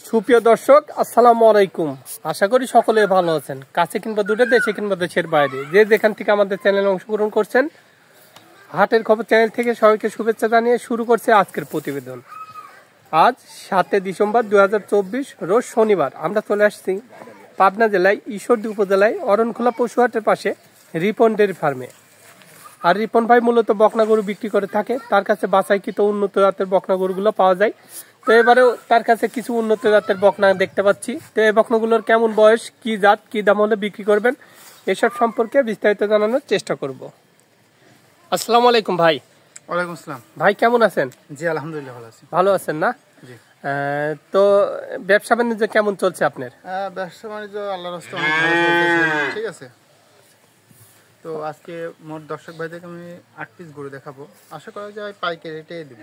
সুপ্রিয় দর্শক, আসসালামু আলাইকুম। আশা করি সকলে ভালো আছেন। কাছে কিংবা দূরে, দেশে কিংবা দেশের বাইরে, যে যেখান থেকে আমাদের চ্যানেলে অংশগ্রহণ করছেন, হাটের খবর চ্যানেল থেকে সবাইকে শুভেচ্ছা জানিয়ে শুরু করছে আজকের প্রতিবেদন। আজ 7 ডিসেম্বর 2024 রোজ শনিবার। আমরা চলে আসছি পাবনা জেলায় ঈশ্বরদী উপজেলায় অরণখোলা পশুহাটের পাশে রিপন ডেয়ারি ফার্মে। আর রিপন ভাই মূলত বকনা গরু বিক্রি করে থাকে। তার কাছে বাছাইকৃত উন্নত জাতের বকনা গরুগুলো পাওয়া যায়। তো এবারেও তার কাছে কিছু উন্নত জাতের বকনা দেখতে পাচ্ছি। তো এই বকনাগুলোর কেমন বয়স, কি জাত, কি দাম হলে বিক্রি করবেন, এসব সম্পর্কে বিস্তারিত জানানোর চেষ্টা করব। আসসালামু আলাইকুম ভাই। ওয়ালাইকুম আসসালাম। ভাই কেমন আছেন? জি আলহামদুলিল্লাহ ভালো আছি। ভালো আছেন না? জি। তো ব্যবসা বাণিজ্য কেমন চলছে আপনার? ব্যবসা বাণিজ্য আল্লাহর রাস্তায় অনেক ভালো চলতেছে, ঠিক আছে। তো আজকে মোট দর্শক ভাইদেরকে আমি 8 পিস গরু দেখাবো। আশা করা যায় পাইকারি রেটে দিব।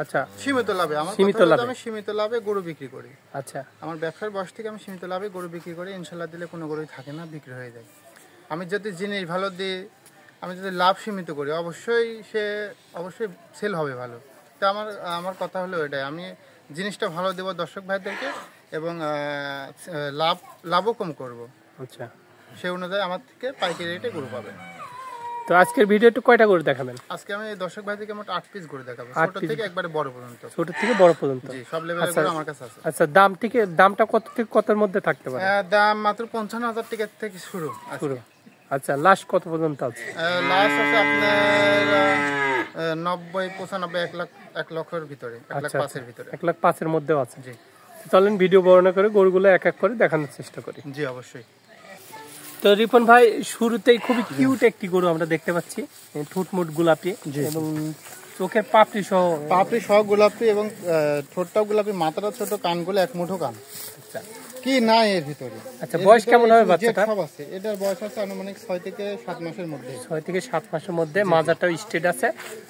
আচ্ছা, সীমিত লাভে। আমার সীমিত কথা হলো লাভে। আমি সীমিত লাভে গরু বিক্রি করি। আচ্ছা, আমার ব্যবসার বয়স থেকে আমি সীমিত লাভে গরু বিক্রি করি। ইনশাআল্লাহ দিলে কোনো গরুই থাকে না, বিক্রি হয়ে যায়। আমি যদি জিনিস ভালো দিই, আমি যদি লাভ সীমিত করি, অবশ্যই সেল হবে ভালো। তো আমার কথা হলো এটাই, আমি জিনিসটা ভালো দেবো দর্শক ভাইদেরকে এবং লাভও কম করব। আচ্ছা, সেই অনুযায়ী আমার থেকে পাইকারি রেটে গরু পাবেন। তো আজকের ভিডিও একটু কয়টা গরু দেখাবেন? আজকে আমি দর্শক ভাইদেরকে মোট 8 পিস গরু দেখাবো, ছোট থেকে একবারে বড় পর্যন্ত। ছোট থেকে বড় পর্যন্ত? জি, সব লেভেলের গরু আমার কাছে আছে। আচ্ছা, দামটা কত থেকে কতর মধ্যে থাকতে পারে? দাম মাত্র 55,000 টাকা থেকে শুরু। আচ্ছা, লাস্ট কত পর্যন্ত আছে? লাস্ট আছে আপনার 90, 95, 1 লক্ষের ভিতরে, 1,05,000 ভিতরে। 1,05,000 মধ্যেও আছে। জি। চলেন ভিডিও বর্ণনা করে গরুগুলো এক এক করে দেখানোর চেষ্টা করি। জি অবশ্যই। তো রিপন ভাই, শুরুতেই খুবই কিউট একটি গরু আমরা দেখতে পাচ্ছি, ঠোঁটমুট গোলাপি এবং চোখের পাপড়ি সহ গোলাপি এবং ঠোঁটটাও গোলাপি, মাথাটা ছোট, কানগুলো এক মুঠো কান। আচ্ছা, কি নাই এর ভিতরে। আচ্ছা, বয়স কেমন হবে বাচ্চাটা? সব আছে। এটার বয়স আছে আনুমানিক 6 থেকে 7 মাসের মধ্যে। 6 থেকে 7 মাসের মধ্যে। মাজাটাও স্ট্রেট আছে,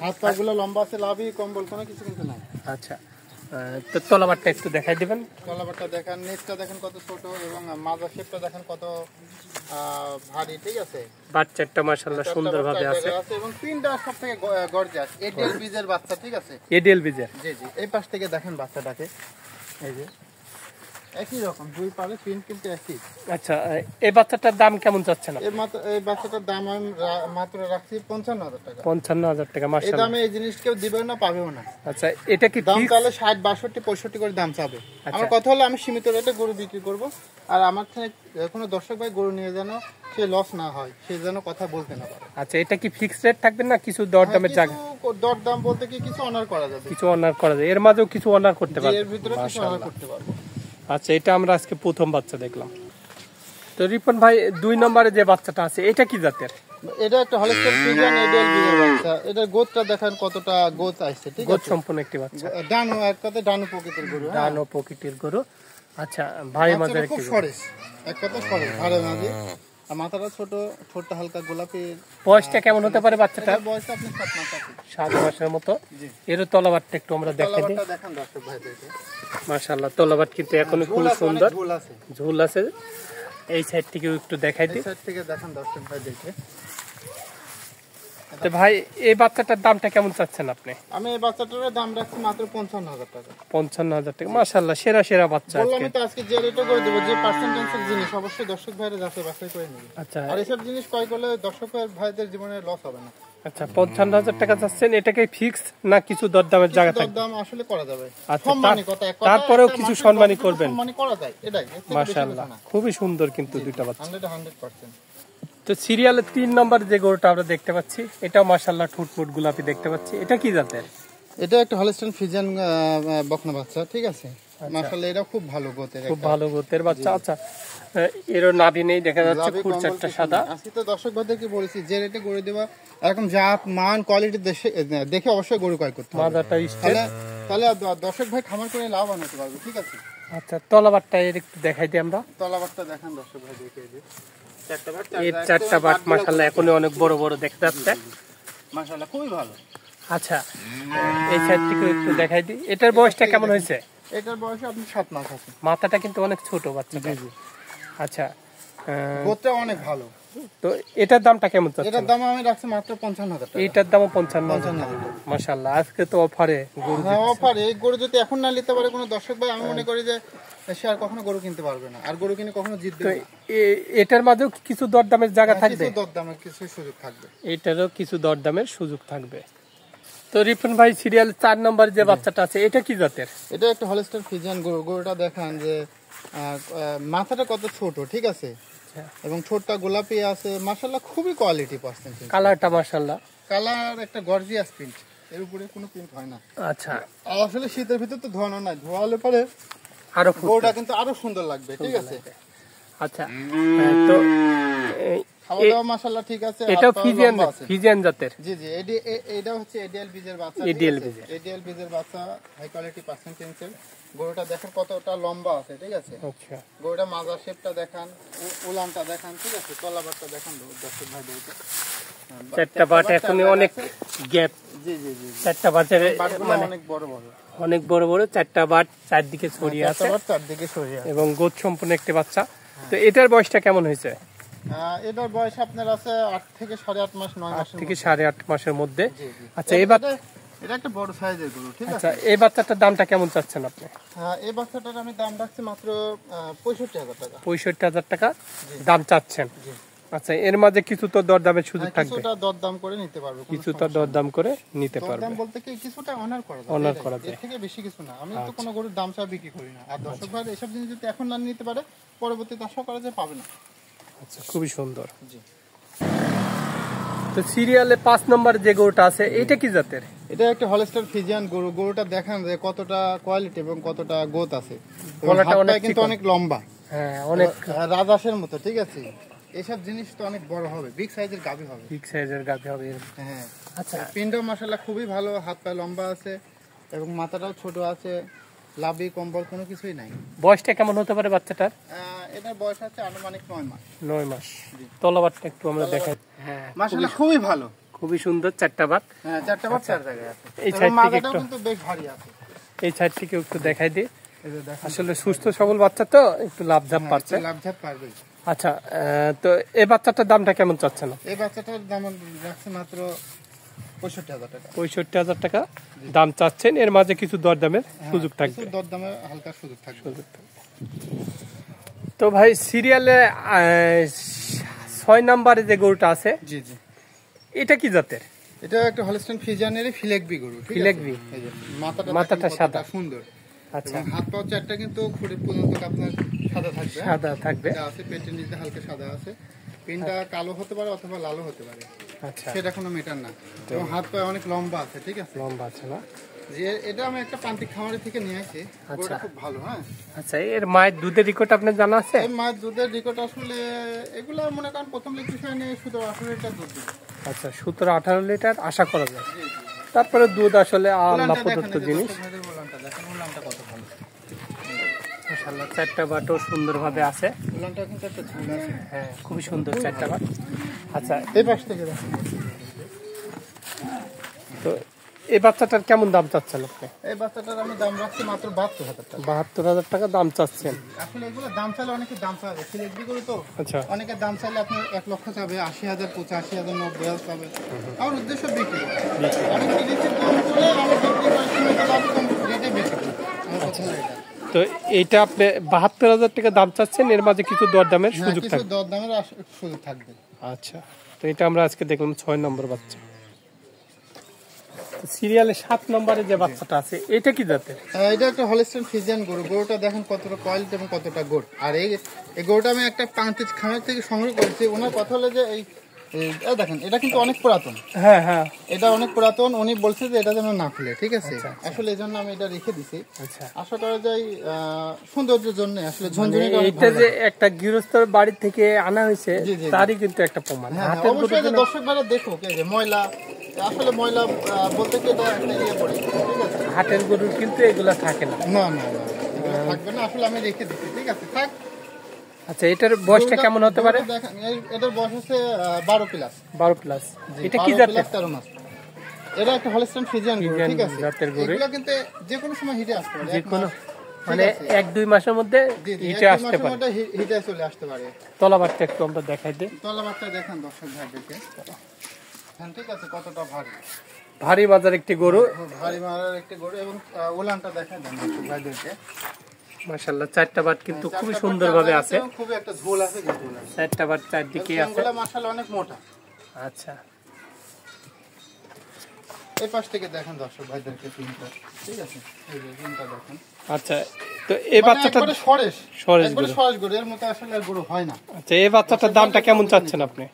হাত পাগুলো লম্বা আছে, লাভই কম্বল কোনো কিছু কিন্তু নাই। আচ্ছা, তো তলাবারটা একটু দেখাই দিবেন। তলাবারটা দেখেন, নেকটা দেখেন কত ছোট এবং মাজা শেপটা দেখেন কত ভারী, ঠিক আছে। বাচ্চাটা মাশাআল্লাহ সুন্দরভাবে আছে এবং তিনটা সবথেকে গর্জিয়াস এডিএল বীজের বাচ্চা, ঠিক আছে। এডিএল বীজের। জি জি। এই পাশ থেকে দেখেন বাচ্চাটাকে, এই যে একই রকম দুই পারে, প্রিন্ট কিন্তু একই। আচ্ছা, এই বাচ্চাটার দাম কেমন চাচ্ছেন? এই বাচ্চাটার দাম আমি মাত্র রাখছি 55,000 টাকা। 55,000 টাকা। এই মাশাআল্লাহ, দামে এই জিনিস কেউ দিবেও না, পাবেও না। আচ্ছা, এটা কি দাম ফিক্স? তাহলে 60, 62, 65 করে দাম চাবে। আমার কথা হলো আমি সীমিত রেটে গরু বিক্রি করব। আর আমার থেকে কোনো দর্শক ভাই গরু নিয়ে যেন সে লস না হয়, সে যেন কথা বলতে না পারে। আচ্ছা, এটা কি ফিক্স রেট থাকবে না কিছু দরদামের জায়গা? দরদাম বলতে কি কিছু অনার করা যাবে, কিছু অনার করা যায়, এর মাঝেও কিছু অনার করতে পারবে। এর ভিতরে কিছু অনার করতে পারবো। আচ্ছা, এটা আমরা আজকে প্রথম বাচ্চা দেখলাম। তো রিপন ভাই, 2 নম্বরে যে বাচ্চাটা আছে এটা কি জাতের? এটা একটা হলস্টাইন ফ্রিজিয়ান এডিএল বীজের বাচ্চা। এটা গোতটা দেখেন কতটা গোত আছে, ঠিক আছে। গোত সম্পূর্ণ একটি বাচ্চা, ডানো, এক কথায় ডানো প্রকৃতির গরু। ডানো প্রকৃতির গরু। আচ্ছা, ভারী মাঝের একটি গরু, সরেস, এক কথায় সরেস, ভারী মাঝে। আর মাথাটা ছোট, ঠোঁটটা হালকা গোলাপি। বয়সটা কেমন হতে পারে বাচ্চাটা? বয়সটা আপনি 7 মাস আছে, 7 মাসের মতো। এর তলাবারটা একটু আমরা দেখাই দিই। দেখেন দর্শক ভাইদেরকে, মাশাআল্লাহ, তলাবার কিন্তু এখন খুব সুন্দর, ঝুল আছে। ঝুল আছে। এই সাইড থেকে একটু দেখাই দিই। এই সাইড থেকে দেখেন দর্শক ভাইদেরকে। তো ভাই, এই বাচ্চাটার দামটা কেমন চাচ্ছেন আপনি? আমি এই বাচ্চাটার দাম রাখছি মাত্র 55,000 টাকা। 55,000 টাকা। মাশাআল্লাহ, সেরা বাচ্চা। বললাম তো আজকে যে রেটে করে দেব, যে পার্সেন্টেজের জিনিস অবশ্যই দর্শক ভাইরা যাচাই বাছাই করে নেবে। আচ্ছা, আর এসব জিনিস ক্রয় করলে দর্শক ভাইদের জীবনে লস হবে না। আচ্ছা, 55,000 টাকা চাচ্ছেন। এটাকে ফিক্স না কিছু দরদামের জায়গা থাকবে? দরদাম আসলে করা যাবে, আচ্ছা, সম্মানী কথা, এক কথা তারপরেও কিছু সম্মানী করবেন? সম্মানী করা যায়, এটাই। মাশাআল্লাহ, খুবই সুন্দর কিন্তু দুইটা বাচ্চা। 100%। তো সিরিয়ালে 3 নম্বর যে গরুটা আমরা দেখতে পাচ্ছি, এটাও মাশাআল্লাহ ঠুটমুট গোলাপি দেখতে পাচ্ছি। এটা কি জাতের? এটা একটা হলস্টাইন ফ্রিজিয়ান বকনা বাচ্চা, ঠিক আছে। মাশাআল্লাহ, এটা খুব ভালো গোতের, খুব ভালো গোতের বাচ্চা। আচ্ছা, এরও নাভি নেই দেখা যাচ্ছে, খুব চারটা সাদা। আজকে তো দর্শক ভাইদেরকে বলেছি যে রেটে গরু দেওয়া, এরকম জাত মান কোয়ালিটি দেখে অবশ্যই গরু ক্রয় করতে হবে। মাদারটা স্ট্রেট, তাহলে দর্শক ভাই খামার করে লাভবান হতে পারবে, ঠিক আছে। আচ্ছা, তলাবারটা এর একটু দেখাই দিই আমরা। তলাবারটা দেখেন দর্শক ভাই, দেখে এই যে এর 4টা বাট মাশাআল্লাহ এখনই অনেক বড় বড় দেখা যাচ্ছে, মাশাআল্লাহ খুবই ভালো। আচ্ছা, এই সাইড থেকে একটু দেখাই দিই। এটার বয়সটা কেমন হয়েছে? এটার বয়স আপনি 7 মাস আছে। মাথাটা কিন্তু অনেক ছোট বাচ্চা। আচ্ছা, গোত্রটা অনেক ভালো। তো এটার দামটা কেমন চাচ্ছেন? এটার দাম আমি রাখছি মাত্র 55,000 টাকা। এটার দামও 55,000 মাশাআল্লাহ। আজকে তো অফারে গরু হ্যাঁ অফারে। এই গরু যদি এখন না নিতে পারে কোনো দর্শক ভাই, আমি মনে করি যে সে আর কখনো গরু কিনতে পারবে না, আর গরু কিনে কখনো জিতবে না। এটার মাঝেও কিছু দরদামের জায়গা থাকবে, কিছু দরদামের কিছু সুযোগ থাকবে, এটারও কিছু দরদামের সুযোগ থাকবে। তো রিপন ভাই, সিরিয়াল 4 নম্বর যে বাচ্চাটা আছে এটা কি জাতের? এটা একটা হলস্টাইন ফ্রিজিয়ান গরু। গরুটা দেখান যে মাথাটা কত ছোট, ঠিক আছে, এবং ঠোঁটটা গোলাপি আছে, মাশাআল্লাহ খুবই কোয়ালিটি পার্সেন্ট। কালারটা মাশাআল্লাহ, কালার একটা গর্জিয়াস প্রিন্ট, এর উপরে কোনো প্রিন্ট হয় না। আচ্ছা, আর আসলে শীতের ভিতর তো ধোয়ানো নাই, ধোয়ালে পরে আরো গরুটা কিন্তু আরো সুন্দর লাগবে, ঠিক আছে। আচ্ছা, তো খাওয়া দাওয়া মাশাআল্লাহ ঠিক আছে। এটাও ফিজিয়ান জাতের? জি জি, এটা হচ্ছে এডিএল বীজের বাচ্চা। এডিএল বীজের বাচ্চা, হাই কোয়ালিটি পার্সেন্টেজের। গরুটা দেখেন কতটা লম্বা আছে, ঠিক আছে। আচ্ছা, গরুটা মাজার শেপটা দেখান, উলানটা দেখান, ঠিক আছে, তলাবারটা দেখান দর্শক ভাই বলতে। চারটা বাট এখন অনেক গ্যাপ। জি জি জি, চারটা বাটের মানে অনেক বড় বড়, অনেক বড় বড় চারটা বাট চারদিকে ছড়িয়ে আছে, চারদিকে ছড়িয়ে আছে এবং গোদ সম্পূর্ণ একটি বাচ্চা। তো এটার বয়সটা কেমন হয়েছে? এটার বয়স আপনার আছে 8 থেকে 8.5 মাস, 9 মাস থেকে 8.5 মাসের মধ্যে। আচ্ছা, এটা একটা বড় সাইজের গরু, ঠিক আছে। আচ্ছা, এই বাচ্চাটার দামটা কেমন চাচ্ছেন আপনি? এই বাচ্চাটার আমি দাম রাখছি মাত্র 65,000 টাকা। 65,000 টাকা দাম চাচ্ছেন? আচ্ছা, এর মাঝে কিছু তো দরদামের সুযোগ থাকবে? কিছুটা দরদাম করে নিতে পারবে, কিছুটা দরদাম করে নিতে পারবে। দরদাম বলতে কি কিছুটা অনার করা যায়, অনার করা যায়, এর থেকে বেশি কিছু না। আমি তো কোনো গরুর দাম ছাড়া বিক্রি করি না। আর দর্শক ভাই এসব জিনিস যদি এখন না নিতে পারে, পরবর্তীতে আশা করা যায় পাবে না। আচ্ছা, খুবই সুন্দর। জি, তো সিরিয়ালে 5 নম্বর যে গরুটা আছে এটা কি জাতের? এটা একটা হলস্টাইন ফ্রিজিয়ান গরু। গরুটা দেখান যে কতটা কোয়ালিটি এবং কতটা গোত আছে। গলাটা অনেক কিন্তু অনেক লম্বা, হ্যাঁ, অনেক রাজহাঁসের মতো, ঠিক আছে। এসব জিনিস তো অনেক বড় হবে, বিগ সাইজের গাভী হবে, বিগ সাইজের গাভী হবে। হ্যাঁ। আচ্ছা, পিন্ডও মাশাআল্লাহ খুবই ভালো, হাত পা লম্বা আছে এবং মাথাটাও ছোট আছে, লাভি কম্বল কোনো কিছুই নাই। বয়সটা কেমন হতে পারে বাচ্চাটার? এটার বয়স আছে আনুমানিক 9 মাস। 9 মাস। তলাবারটা একটু আমরা দেখাই। হ্যাঁ, মাশাআল্লাহ খুবই ভালো, খুবই সুন্দর। চারটা বাট, হ্যাঁ, চারটা বাট চার জায়গায় আছে। এই সাইড থেকে একটু, কিন্তু বেশ ভারী আছে। এই সাইড থেকে একটু দেখাই দিই। আসলে সুস্থ সবল বাচ্চা তো একটু লাভঝাপ পাচ্ছে। লাভঝাপ পারবে। আচ্ছা, তো এই বাচ্চাটার দামটা কেমন চাচ্ছেন? এই বাচ্চাটার দাম রাখছে মাত্র 65,000 টাকা। 65,000 টাকা দাম চাচ্ছেন। এর মাঝে কিছু দরদামের সুযোগ থাকবে, কিছু দরদামের হালকা সুযোগ থাকবে। তো ভাই, সিরিয়ালে 6 নম্বরে যে গরুটা আছে, জি জি, এটা কি জাতের? এটা একটা হলস্টাইন ফ্রিজিয়ানের ফিলেকবি গরু, ফিলেকবি। এই যে মাথাটা সাদা, সুন্দর। আচ্ছা, হাত পা চারটা কিন্তু খুঁড়ি পর্যন্ত আপনার সাদা থাকবে, সাদা থাকবে, যা আছে পেটের নিচে হালকা সাদা আছে। পিনটা কালো হতে পারে অথবা লালও হতে পারে, আচ্ছা, সেটা কোনো মেটার না। এবং হাত পা অনেক লম্বা আছে, ঠিক আছে। লম্বা আছে না? যে এটা আমি একটা প্রান্তিক খামারি থেকে নিয়ে আসি, গরুটা খুব ভালো। হ্যাঁ, আচ্ছা, এর মায়ের দুধের রেকর্ড আপনার জানা আছে? এই মাছ দুধের রেকর্ড আসলে এগুলো মনে করেন প্রথম লিটার নিয়ে 17-18 লিটার দুধ দিবে। আচ্ছা, 17-18 লিটার আশা করা যায়। তারপরে দুধ আসলে আল্লাহ প্রদত্ত জিনিস। উলানটা কত ভালো, মাশাআল্লাহ, চারটা বাটও সুন্দরভাবে আছে। উলানটা কিন্তু একটা ঝুল আছে, হ্যাঁ, খুবই সুন্দর চারটা বাট। আচ্ছা, এই পাশ থেকে দেখেন। তো এই বাচ্চাটার কেমন দাম চাচ্ছেন আপনি? এই বাচ্চাটার আমি দাম রাখছি মাত্র 72,000 টাকা। 72,000 টাকা দাম চাচ্ছেন? আসলে এগুলো দাম চাইলে অনেকে দাম চাবে, সিলেক্ট করে তো। আচ্ছা, অনেকে দাম চাইলে আপনার 1 লক্ষ চাবে, 80,000, 85,000, 90,000 চাবে। আমার উদ্দেশ্য বিক্রি করা। আমি কিনেছি কম করে, আমি বিক্রি করে সীমিত লাভ কম রেটে বেশি করি। আমার কথা হলো এটা। তো এইটা আপনি 72,000 টাকা দাম চাচ্ছেন, এর মাঝে কিছু দরদামের হ্যাঁ, সুযোগ কিছু থাকবে? দরদামের সুযোগ থাকবে। আচ্ছা, তো এটা আমরা আজকে দেখলাম 6 নম্বর বাচ্চা। সিরিয়ালে 7 নম্বরে যে বাচ্চাটা আছে এটা কি জাতের? এটা একটা হলস্টাইন ফ্রিজিয়ান গরু। গরুটা দেখেন কতটা কোয়ালিটি এবং কতটা গোট। আর এই গরুটা আমি একটা প্রান্তিক খামার থেকে সংগ্রহ করেছি। ওনার কথা হলো যে এই দেখেন, এটা কিন্তু অনেক পুরাতন। হ্যাঁ হ্যাঁ, এটা অনেক পুরাতন। উনি বলছে যে এটা যেন না খুলে, ঠিক আছে। আসলে এই জন্য আমি এটা রেখে দিছি। আচ্ছা, আশা করা যায় সৌন্দর্যের জন্য। আসলে ঝনঝনিটা অনেক এটা ভালো যে লাগে। একটা গৃহস্থর বাড়ি থেকে আনা হয়েছে জি, জি, জি। তারই কিন্তু একটা প্রমাণ। হ্যাঁ, হাতের অবশ্যই গরুর দর্শক ভাইরা দেখুক এই যে ময়লা, আসলে ময়লা বলতে কি এটা একটা পড়ে, ঠিক আছে। হাটের গরুর কিন্তু এগুলা থাকে না। না না না, এগুলো থাকবে না। আসলে আমি রেখে দিচ্ছি, ঠিক আছে, থাক। আচ্ছা, এটার বয়সটা কেমন হতে পারে? দেখেন, এটার বয়স হচ্ছে 12 প্লাস। 12 প্লাস। এটা কি জাতের? 13 মাস। এটা একটা হলস্টাইন ফ্রিজিয়ান গরু, ঠিক আছে। জাতের গরু। এগুলো কিন্তু যে কোনো সময় হিটে আসতে পারে। যে কোনো মানে 1-2 মাসের মধ্যে হিটে আসতে পারে, হিটে চলে আসতে পারে। তলাবারটা একটু আমরা দেখাই দিই। তলাবারটা দেখেন দর্শক ভাইদেরকে, হ্যাঁ ঠিক আছে, কতটা ভারী, ভারী বাজার একটি গরু, ভারী মারার একটি গরু। এবং ওলানটা দেখাই দেন দর্শক ভাইদেরকে, মাশাআল্লাহ 4টা বাট কিন্তু খুবই সুন্দরভাবে আছে, খুবই একটা ঝোল আছে, 4টা বাট চারদিকে আছে, মাশাআল্লাহ অনেক মোটা। আচ্ছা এই পাশ থেকে দেখেন দর্শক ভাইদেরকে পিনটা, ঠিক আছে, এই যে পিনটা দেখেন। আচ্ছা, তো এই বাচ্চাটা সরেস গরু, এর মতো আসলে আর গরু হয় না। আচ্ছা, এই বাচ্চাটার দামটা কেমন চাচ্ছেন আপনি?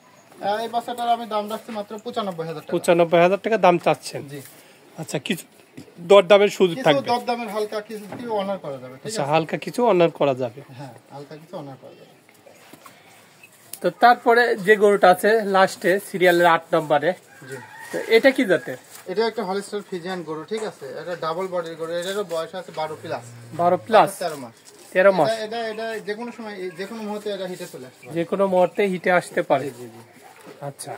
এই বাচ্চাটার আমি দাম রাখছি মাত্র 95,000 টাকা। 95,000 টাকা দাম চাচ্ছেন? জি। আচ্ছা, কিছু দরদামের সুযোগ থাকবে? কিছু দরদামের হালকা কিছু অনার করা যাবে, ঠিক আছে। আচ্ছা, হালকা কিছু অনার করা যাবে, হ্যাঁ হালকা কিছু অনার করা যাবে। তো তারপরে যে গরুটা আছে লাস্টে সিরিয়ালের 8 নম্বরে, জি, তো এটা কি জাতের? এটা একটা হলিস্টার ফ্রিজিয়ান গরু, ঠিক আছে। এটা ডাবল বডির গরু, এটারও বয়স আছে 12 প্লাস, 12 প্লাস, 13 মাস। এটা যে কোনো সময় যে কোনো মুহূর্তে এটা হিটে চলে আসতে পারে, যে কোনো মুহূর্তে হিটে আসতে পারে। জি জি। আচ্ছা,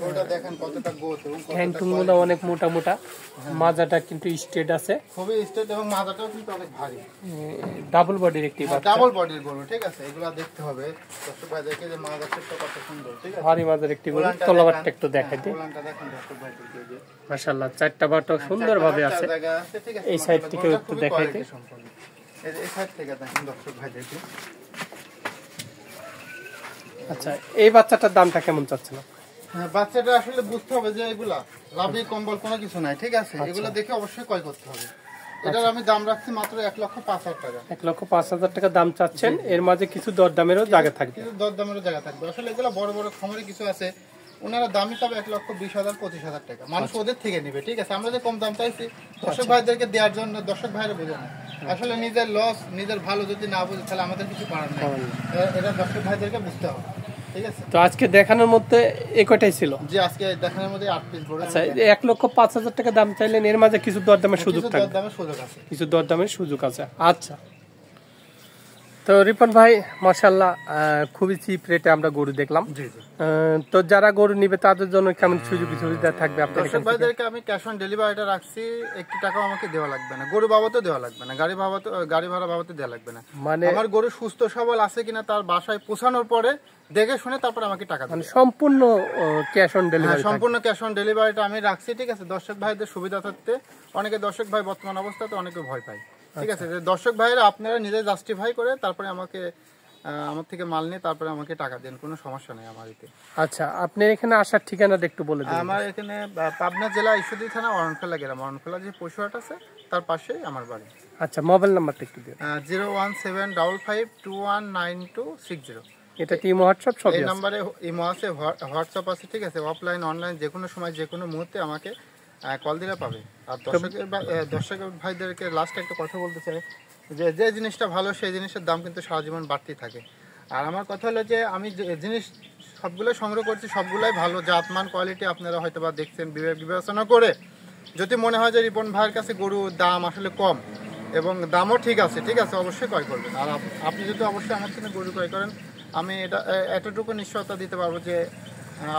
গরুটা দেখেন কতটা গোছ এবং ঠ্যাংটুংগুলো অনেক মোটা মোটা, মাজাটা কিন্তু স্ট্রেট আছে, খুবই স্ট্রেট এবং মাথাটাও কিন্তু অনেক ভারী, ডাবল বডির একটি বাচ্চা, ডাবল বডির গরু, ঠিক আছে। এগুলা দেখতে হবে দর্শক ভাই, দেখে যে মাথা শেপটা কত সুন্দর, ঠিক আছে। ভারী মাজার একটি গরু। তলাবারটা একটু দেখাই দিই। ওলানটা দেখেন দর্শক ভাই, মাশাআল্লাহ 4টা বাটও সুন্দরভাবে আছে। এই সাইড থেকে একটু দেখাই দিই। এই সাইড থেকে দেখেন দর্শক ভাই দেখি। আচ্ছা, এই বাচ্চাটার দামটা কেমন চাচ্ছেন? হ্যাঁ, বাচ্চাটা আসলে বুঝতে হবে যে এগুলা লাভি কম্বল কোনো কিছু নাই, ঠিক আছে। এগুলা দেখে অবশ্যই ক্রয় করতে হবে। এটার আমি দাম রাখছি মাত্র 1,05,000 টাকা। 1,05,000 টাকা দাম চাচ্ছেন, এর মাঝে কিছু দরদামেরও জায়গা থাকবে, কিছু দরদামেরও জায়গা থাকবে। আসলে এগুলা বড় বড় খামারে কিছু আছে, ওনারা দামই পাবে 1,20,000 25,000 টাকা, মানুষ ওদের থেকে নেবে, ঠিক আছে। আমরা যে কম দাম চাইছি দর্শক ভাইদেরকে দেওয়ার জন্য, দর্শক ভাইরা বোঝে না আসলে নিজের লস, নিজের ভালো যদি না বুঝে তাহলে আমাদের কিছু করার নেই, এটা দর্শক ভাইদেরকে বুঝতে হবে, ঠিক আছে। তো আজকে দেখানোর মধ্যে এই কয়টাই ছিল? জি, আজকে দেখানোর মধ্যে 8 পিস গরু। আচ্ছা, 1,05,000 টাকা দাম চাইলেন, এর মাঝে কিছু দরদামের সুযোগ থাকবে, দরদামের সুযোগ আছে, কিছু দরদামের সুযোগ আছে। আচ্ছা, তো রিপন ভাই মাশাআল্লাহ খুবই চিপ রেটে আমরা গরু দেখলাম। জি জি। তো যারা গরু নিবে তাদের জন্য কেমন সুযোগ সুবিধা থাকবে আপনাদের দর্শক ভাইদেরকে আমি ক্যাশ অন ডেলিভারিটা রাখছি, 1 টাকাও আমাকে দেওয়া লাগবে না, গরু বাবদও দেওয়া লাগবে না, গাড়ি ভাড়া বাবদও দেওয়া লাগবে না। মানে আমার গরু সুস্থ সবল আছে কিনা তার বাসায় পৌঁছানোর পরে দেখে শুনে তারপর আমাকে টাকা দেবে, মানে সম্পূর্ণ ক্যাশ অন ডেলিভারি, সম্পূর্ণ ক্যাশ অন ডেলিভারিটা আমি রাখছি, ঠিক আছে। দর্শক ভাইদের সুবিধা থাকতে, অনেকে দর্শক ভাই বর্তমান অবস্থাতে অনেকে ভয় পায়, ঠিক আছে। দর্শক ভাইরা আপনারা নিজে জাস্টিফাই করে তারপরে আমাকে আমার থেকে মাল নিয়ে তারপরে আমাকে টাকা দেন, কোনো সমস্যা নেই আমার এতে। আচ্ছা, আপনার এখানে আসার ঠিকানাটা একটু বলে দিন। আমার এখানে পাবনা জেলা ঈশ্বরদী থানা অরণখোলা গ্রাম, অরণখোলা যে পশুহাট আছে তার পাশেই আমার বাড়ি। আচ্ছা, মোবাইল নাম্বারটা একটু দিন। 017552260। এটা কি হোয়াটসঅ্যাপ সব? এই নম্বরে ইমো আছে, হোয়াটসঅ্যাপ আছে, ঠিক আছে। অফলাইন অনলাইন যে কোনো সময় যে কোনো মুহূর্তে আমাকে কল দিলে পাবে। আর দর্শক ভাইদেরকে লাস্ট একটা কথা বলতে চাই যে যে জিনিসটা ভালো সেই জিনিসের দাম কিন্তু সারা জীবন বাড়তেই থাকে। আর আমার কথা হলো যে আমি যে জিনিস সবগুলো সংগ্রহ করছি সবগুলাই ভালো জাতমান কোয়ালিটি, আপনারা হয়তো বা দেখছেন, বিবেচনা করে যদি মনে হয় যে রিপন ভাইয়ের কাছে গরুর দাম আসলে কম এবং দামও ঠিক আছে, ঠিক আছে, অবশ্যই ক্রয় করবেন। আর আপনি যদি অবশ্যই আমার থেকে গরু ক্রয় করেন, আমি এতটুকু নিশ্চয়তা দিতে পারবো যে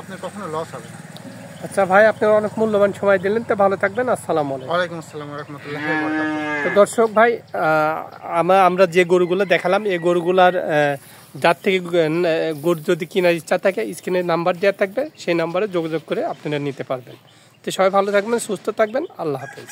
আপনার কখনো লস হবে না। আচ্ছা ভাই, আপনি অনেক মূল্যবান সময় দিলেন, তো ভালো থাকবেন। আসসালামু আলাইকুম। ওয়ালাইকুম আসসালাম ওয়া রাহমাতুল্লাহি ওয়া বারাকাতুহু। তো দর্শক ভাই, আমরা যে গরুগুলো দেখালাম এই গরুগুলার যার থেকে গরু যদি কেনার ইচ্ছা থাকে স্ক্রিনে নাম্বার দেওয়া থাকবে, সেই নাম্বারে যোগাযোগ করে আপনারা নিতে পারবেন। তো সবাই ভালো থাকবেন, সুস্থ থাকবেন, আল্লাহ হাফেজ।